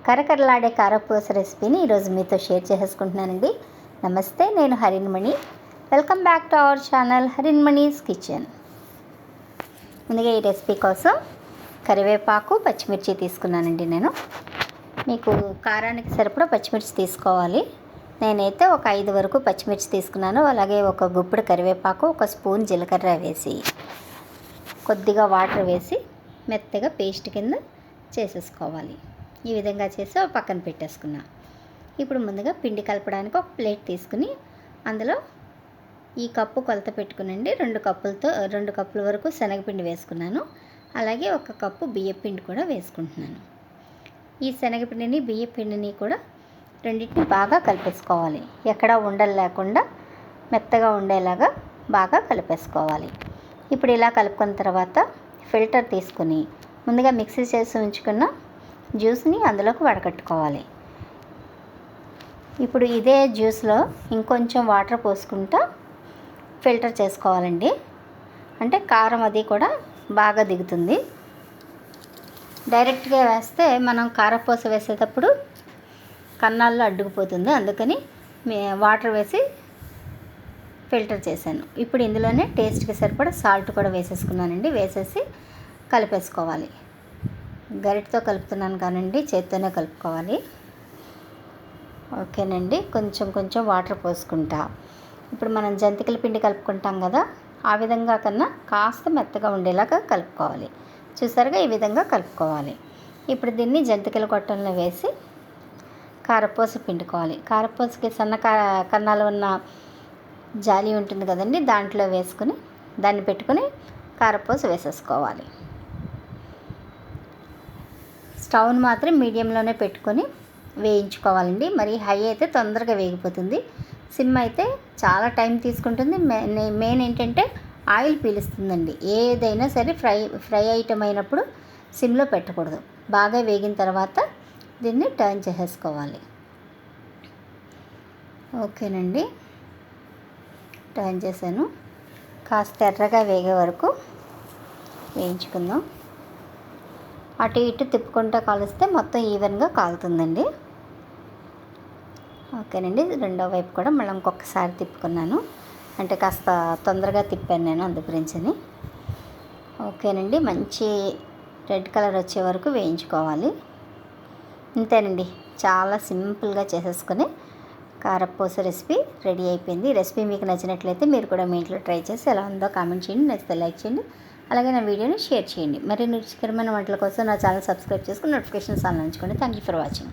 కరకరలాడే కారపూస రెసిపీని ఈరోజు మీతో షేర్ చేసుకుంటున్నానండి. నమస్తే, నేను Harinamani. Welcome back to our channel Harinamani's kitchen. ముందుగా ఈ రెసిపీ కోసం కరివేపాకు, పచ్చిమిర్చి తీసుకున్నానండి. నేను మీకు కారానికి సరిపడా పచ్చిమిర్చి తీసుకోవాలి. నేనైతే ఒక 5 వరకు పచ్చిమిర్చి తీసుకున్నాను. అలాగే ఒక గుప్పెడు కరివేపాకు, ఒక స్పూన్ జీలకర్ర వేసి కొద్దిగా వాటర్ వేసి మెత్తగా పేస్ట్ కింద చేసేసుకోవాలి. ఈ విధంగా చేసి పక్కన పెట్టేసుకున్నా. ఇప్పుడు ముందుగా పిండి కలపడానికి ఒక ప్లేట్ తీసుకుని అందులో ఈ కప్పు కొలత పెట్టుకునండి 2 కప్పుల వరకు శనగపిండి వేసుకున్నాను. అలాగే 1 కప్పు బియ్యపిండి కూడా వేసుకుంటున్నాను. ఈ శనగపిండిని బియ్యపిండిని కూడా రెండింటిని బాగా కలిపేసుకోవాలి. ఎక్కడా ఉండలు లేకుండా మెత్తగా ఉండేలాగా బాగా కలిపేసుకోవాలి. ఇప్పుడు ఇలా కలుపుకున్న తర్వాత ఫిల్టర్ తీసుకుని ముందుగా మిక్సీ చేసి ఉంచుకున్న జ్యూస్ని అందులోకి వడకట్టుకోవాలి. ఇప్పుడు ఇదే జ్యూస్లో ఇంకొంచెం వాటర్ పోసుకుంటా ఫిల్టర్ చేసుకోవాలండి. అంటే కారం అది కూడా బాగా దిగుతుంది. డైరెక్ట్గా వేస్తే మనం కారపూస వేసేటప్పుడు కన్నాల్లో అడ్డుకుపోతుంది. అందుకని వాటర్ వేసి ఫిల్టర్ చేశాను. ఇప్పుడు ఇందులోనే టేస్ట్కి సరిపడా సాల్ట్ కూడా వేసేసుకున్నానండి. వేసేసి కలిపేసుకోవాలి. గరిటతో కలుపుతున్నాను కానండి, చేత్తోనే కలుపుకోవాలి. ఓకేనండి. కొంచెం వాటర్ పోసుకుంటా. ఇప్పుడు మనం జంతికల పిండి కలుపుకుంటాం కదా, ఆ విధంగా కన్నా కాస్త మెత్తగా ఉండేలాగా కలుపుకోవాలి. చూసారుగా, ఈ విధంగా కలుపుకోవాలి. ఇప్పుడు దీన్ని జంతికల గొట్టంలో వేసి కారపూస పిండుకోవాలి. కారపూసకి సన్న కన్నాలు ఉన్న జాలి ఉంటుంది కదండి, దాంట్లో వేసుకుని దాన్ని పెట్టుకుని కారపూస వేసేసుకోవాలి. స్టవ్ని మాత్రం మీడియంలోనే పెట్టుకొని వేయించుకోవాలండి. మరి హై అయితే తొందరగా వేగిపోతుంది. సిమ్ అయితే చాలా టైం తీసుకుంటుంది. మెయిన్ ఏంటంటే ఆయిల్ పీలుస్తుందండి. ఏదైనా సరే ఫ్రై ఐటమ్ అయినప్పుడు సిమ్లో పెట్టకూడదు. బాగా వేగిన తర్వాత దీన్ని టర్న్ చేసేసుకోవాలి. ఓకేనండి, టర్న్ చేశాను. కాస్త ఎర్రగా వేగే వరకు వేయించుకుందాం. అటు ఇటు తిప్పుకుంటూ కాలుస్తే మొత్తం ఈవెన్గా కాలుతుందండి. ఓకేనండి, రెండో వైపు కూడా మళ్ళీ ఇంకొకసారి తిప్పుకున్నాను. అంటే కాస్త తొందరగా తిప్పాను నేను, అందు గురించని. ఓకేనండి, మంచి రెడ్ కలర్ వచ్చే వరకు వేయించుకోవాలి. అంతేనండి, చాలా సింపుల్గా చేసేసుకుని కారపూస రెసిపీ రెడీ అయిపోయింది. ఈ రెసిపీ మీకు నచ్చినట్లయితే మీరు కూడా మీ ఇంట్లో ట్రై చేసి ఎలా ఉందో కామెంట్ చేయండి. నచ్చితే లైక్ చేయండి. అలాగే నా వీడియోని షేర్ చేయండి. మరిన్ని రుచికరమైన వంటల కోసం నా ఛానల్ సబ్స్క్రైబ్ చేసుకుని నోటిఫికేషన్స్ ఆన్ ఉంచుకోండి. Thank you for watching.